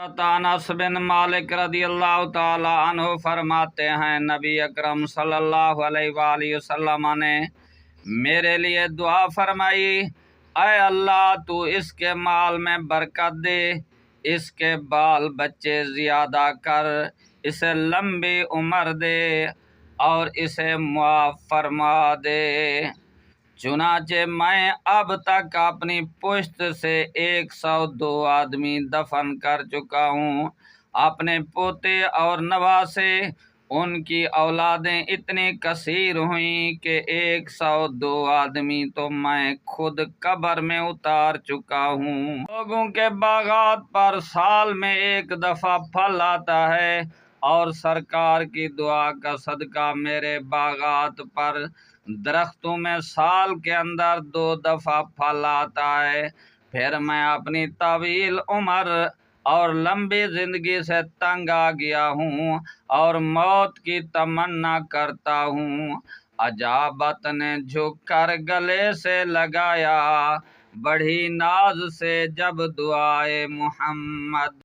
अनस बिन मालिक रदी अल्लाह ताला अन्हु फरमाते हैं, नबी अकरम सल्लल्लाहु अलैहि वसल्लम ने मेरे लिए दुआ फरमाई, ऐ अल्लाह तू इसके माल में बरकत दे, इसके बाल बच्चे ज़्यादा कर, इसे लंबी उम्र दे और इसे मुआफ़ फरमा दे। चुनाचे मैं अब तक अपनी पुश्त से 102 आदमी दफन कर चुका हूँ। अपने पोते और नवासे, उनकी औलादें इतनी कसीर हुई कि 102 आदमी तो मैं खुद कब्र में उतार चुका हूँ। लोगों के बागात पर साल में एक दफ़ा फल आता है और सरकार की दुआ का सदका मेरे बागात पर दरख्तों में साल के अंदर 2 दफ़ा फल आता है। फिर मैं अपनी तवील उम्र और लंबी ज़िंदगी से तंग आ गया हूँ और मौत की तमन्ना करता हूँ। अजाबत ने झुक कर गले से लगाया, बड़ी नाज से जब दुआए मोहम्मद।